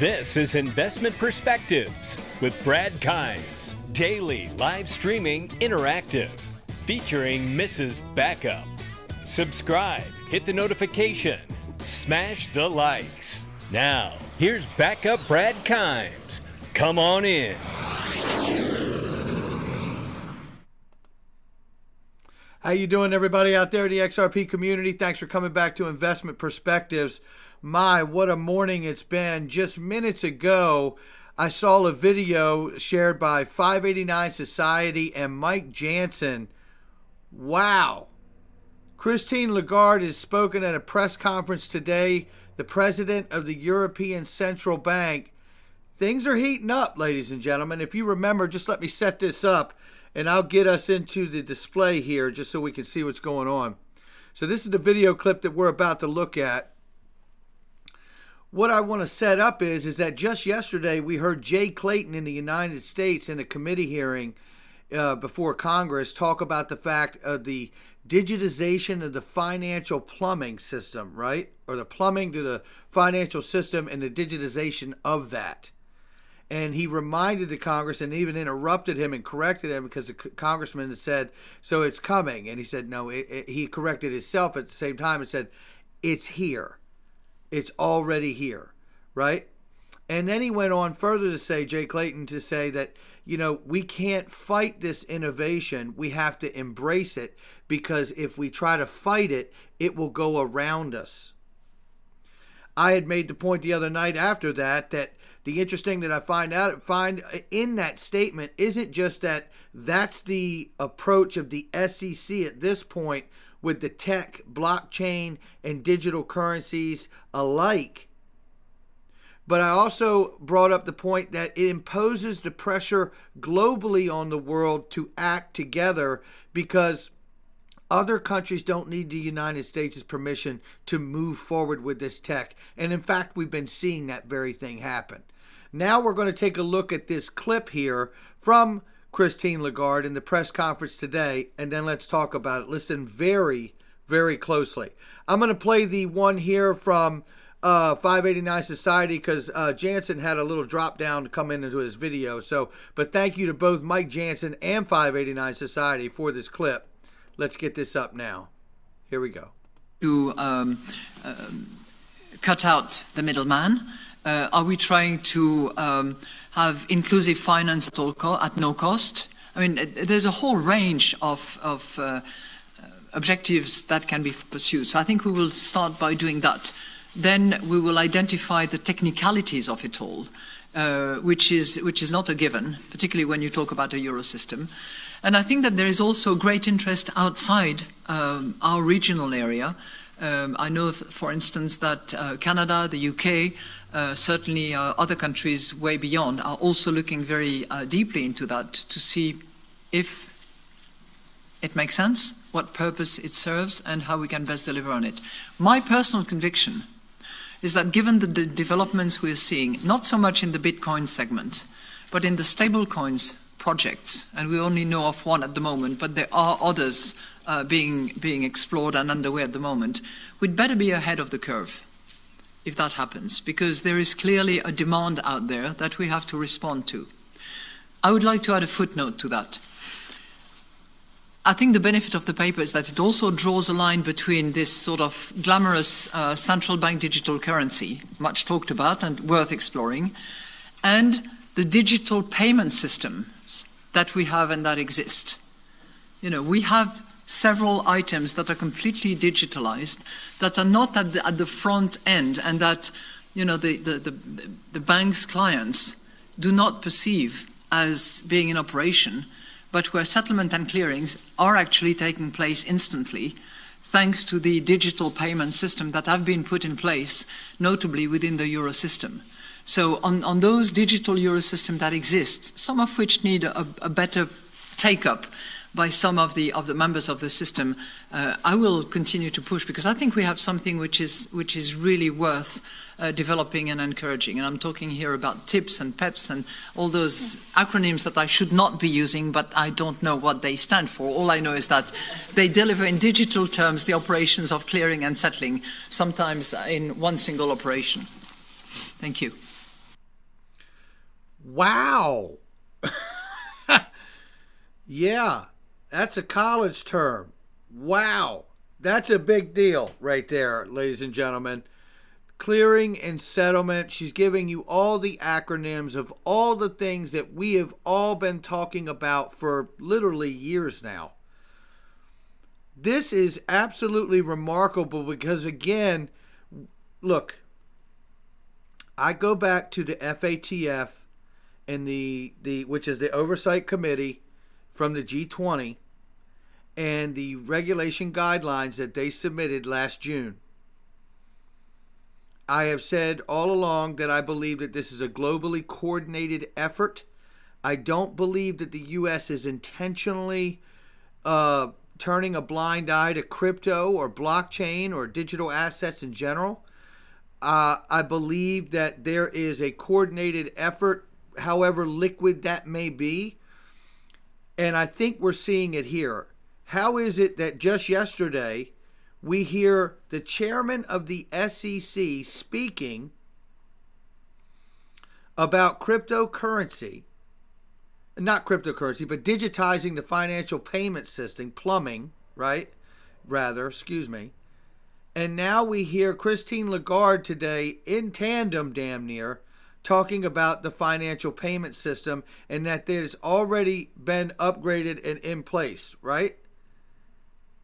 This is Investment Perspectives with Brad Kimes. Daily live streaming interactive. Featuring Mrs. Backup. Subscribe, hit the notification, smash the likes. Now, here's Backup Brad Kimes. Come on in. How you doing, everybody out there in the XRP community? Thanks for coming back to Investment Perspectives. My, what a morning it's been. Just minutes ago, I saw a video shared by 589 Society and Mike Jansen. Wow. Christine Lagarde has spoken at a press conference today, the president of the European Central Bank. Things are heating up, ladies and gentlemen. If you remember, just let me set this up, and I'll get us into the display here just so we can see what's going on. So this is the video clip that we're about to look at. What I want to set up is that just yesterday we heard Jay Clayton in the United States in a committee hearing before Congress talk about the fact of the digitization of the financial plumbing system, right? Or the plumbing to the financial system and the digitization of that. And he reminded the Congress and even interrupted him and corrected him because the congressman had said, so it's coming. And he said, no, he corrected himself at the same time and said, it's here. It's already here, right? And then he went on further to say, Jay Clayton, to say that, you know, we can't fight this innovation. We have to embrace it because if we try to fight it, it will go around us. I had made the point the other night after that the interesting that I find in that statement isn't just that that's the approach of the SEC at this point with the tech, blockchain, and digital currencies alike. But I also brought up the point that it imposes the pressure globally on the world to act together because other countries don't need the United States' permission to move forward with this tech. And in fact, we've been seeing that very thing happen. Now we're going to take a look at this clip here from Christine Lagarde in the press conference today, and then let's talk about it. Listen very, very closely. I'm going to play the one here from 589 Society because Jansen had a little drop down to come into his video. But thank you to both Mike Jansen and 589 Society for this clip. Let's get this up now. Here we go. To cut out the middleman? Are we trying to have inclusive finance at no cost? I mean, there's a whole range of objectives that can be pursued. So I think we will start by doing that. Then we will identify the technicalities of it all, which is not a given, particularly when you talk about a euro system. And I think that there is also great interest outside our regional area. I know, for instance, that Canada, the UK, certainly other countries way beyond are also looking very deeply into that to see if it makes sense, what purpose it serves, and how we can best deliver on it. My personal conviction is that given the developments we're seeing, not so much in the Bitcoin segment, but in the stablecoins projects, and we only know of one at the moment, but there are others being explored and underway at the moment, we'd better be ahead of the curve if that happens, because there is clearly a demand out there that we have to respond to. I would like to add a footnote to that. I think the benefit of the paper is that it also draws a line between this sort of glamorous central bank digital currency, much talked about and worth exploring, and the digital payment systems that we have and that exist. You know, we have several items that are completely digitalized, that are not at the front end, and that, you know, the bank's clients do not perceive as being in operation, but where settlement and clearings are actually taking place instantly, thanks to the digital payment system that have been put in place, notably within the euro system. So on those digital euro system that exist, some of which need a better take-up by some of the members of the system, I will continue to push, because I think we have something which is really worth developing and encouraging. And I'm talking here about TIPS and PEPs and all those acronyms that I should not be using, but I don't know what they stand for. All I know is that they deliver in digital terms the operations of clearing and settling, sometimes in one single operation. Thank you. Wow. Yeah, that's a college term. Wow. That's a big deal right there, ladies and gentlemen. Clearing and settlement. She's giving you all the acronyms of all the things that we have all been talking about for literally years now. This is absolutely remarkable because, again, look, I go back to the FATF and the which is the oversight committee from the G20 and the regulation guidelines that they submitted last June. I have said all along that I believe that this is a globally coordinated effort. I don't believe that the U.S. is intentionally turning a blind eye to crypto or blockchain or digital assets in general. I believe that there is a coordinated effort, however liquid that may be. And I think we're seeing it here. How is it that just yesterday we hear the chairman of the SEC speaking about cryptocurrency, not cryptocurrency, but digitizing the financial payment system, plumbing, right? And now we hear Christine Lagarde today in tandem, damn near, talking about the financial payment system and that it has already been upgraded and in place, right?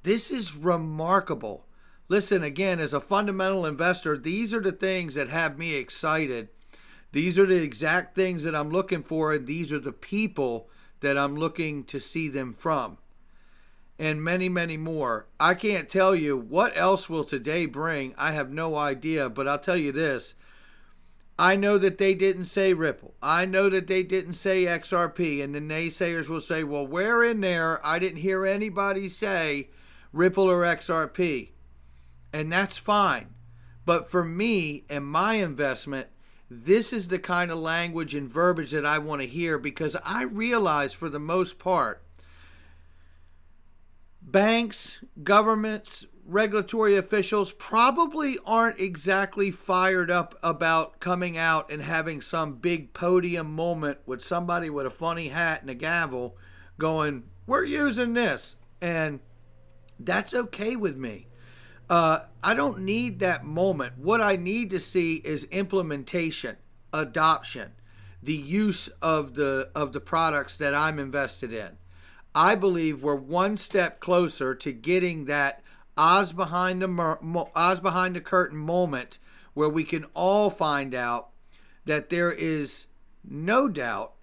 This is remarkable. Listen, again, as a fundamental investor, these are the things that have me excited. These are the exact things that I'm looking for, and these are the people that I'm looking to see them from. And many, many more. I can't tell you what else will today bring. I have no idea, but I'll tell you this. I know that they didn't say Ripple. I know that they didn't say XRP. And the naysayers will say, well, where in there? I didn't hear anybody say Ripple or XRP. And that's fine. But for me and my investment, this is the kind of language and verbiage that I want to hear, because I realize for the most part, banks, governments, regulatory officials probably aren't exactly fired up about coming out and having some big podium moment with somebody with a funny hat and a gavel going, we're using this. And that's okay with me. I don't need that moment. What I need to see is implementation, adoption, the use of the products that I'm invested in. I believe we're one step closer to getting that Oz behind the curtain moment where we can all find out that there is no doubt.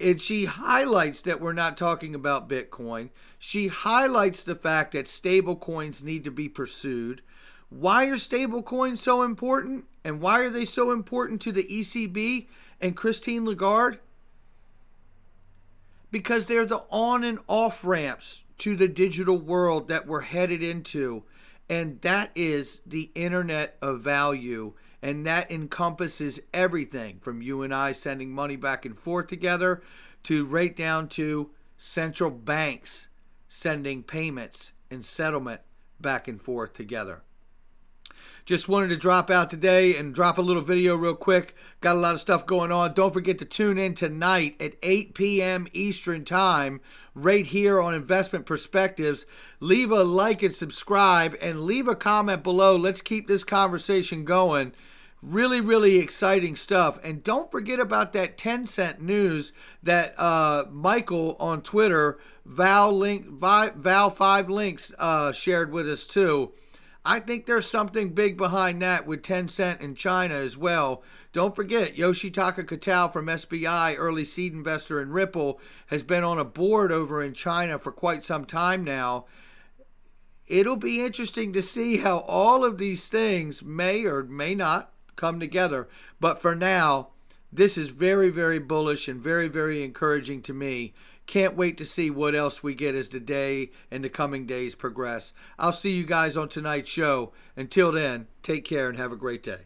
And she highlights that we're not talking about Bitcoin. She highlights the fact that stable coins need to be pursued. Why are stable coins so important? And why are they so important to the ECB and Christine Lagarde? Because they're the on and off ramps to the digital world that we're headed into. And that is the internet of value. And that encompasses everything from you and I sending money back and forth together to right down to central banks sending payments and settlement back and forth together. Just wanted to drop out today and drop a little video real quick. Got a lot of stuff going on. Don't forget to tune in tonight at 8 p.m. Eastern Time right here on Investment Perspectives. Leave a like and subscribe and leave a comment below. Let's keep this conversation going. Really, really exciting stuff. And don't forget about that 10-cent news that Michael on Twitter, Val5Links, shared with us too. I think there's something big behind that with 10 Cent in China as well. Don't forget, Yoshitaka Kitao from SBI, early seed investor in Ripple, has been on a board over in China for quite some time now. It'll be interesting to see how all of these things may or may not come together. But for now, this is very, very bullish and very, very encouraging to me. Can't wait to see what else we get as the day and the coming days progress. I'll see you guys on tonight's show. Until then, take care and have a great day.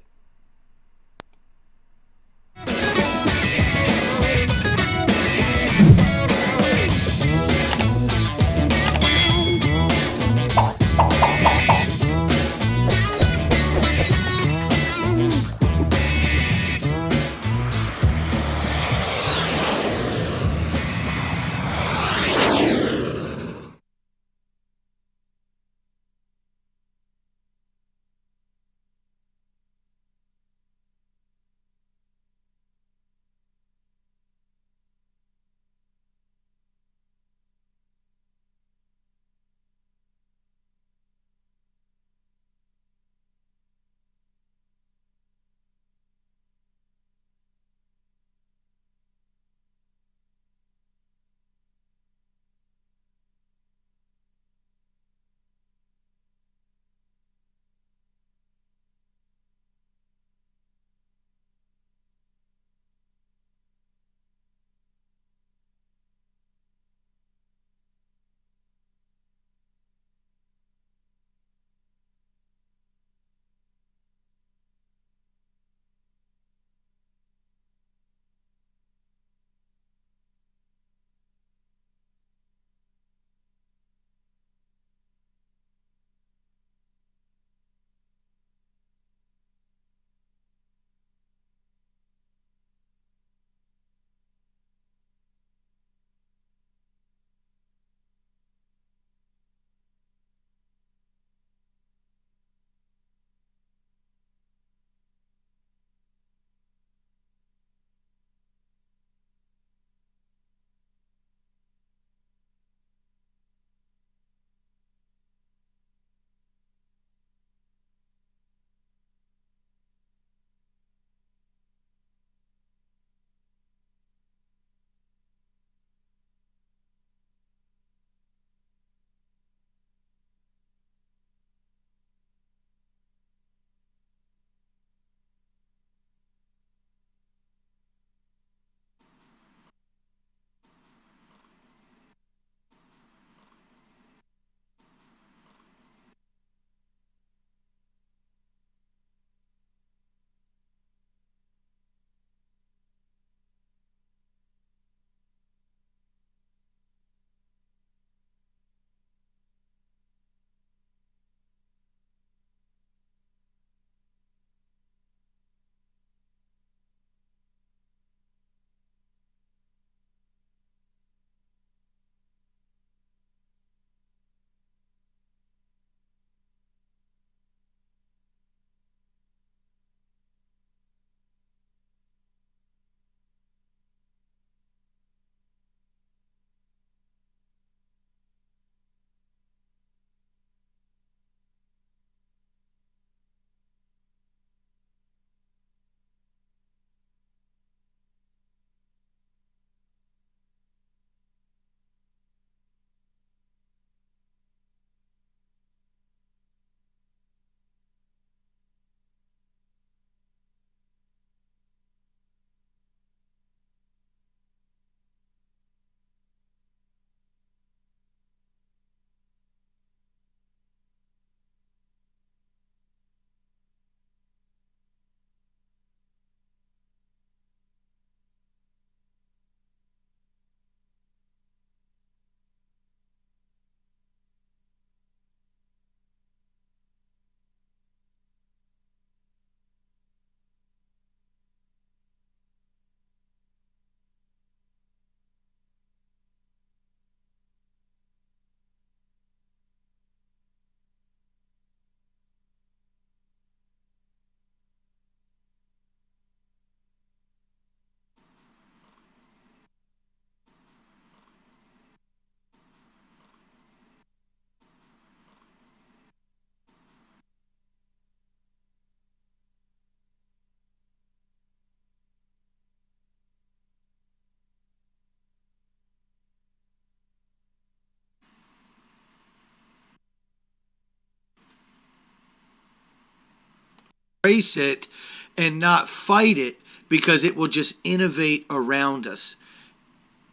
embrace it and not fight it, because it will just innovate around us.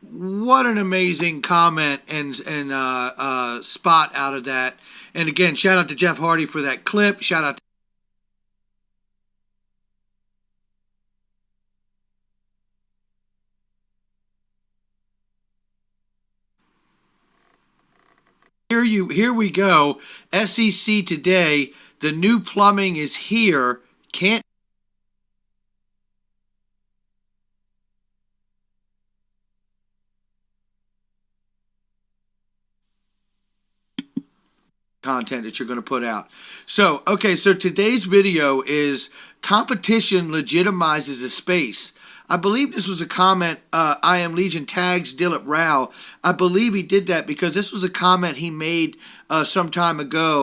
What an amazing comment and spot out of that. And again, shout out to Jeff Hardy for that clip. Shout out to Here we go. SEC today. The new plumbing is here. Can't content that you're going to put out. So, okay, so today's video is competition legitimizes a space. I believe this was a comment, I Am Legion tags Dilip Rao. I believe he did that because this was a comment he made some time ago.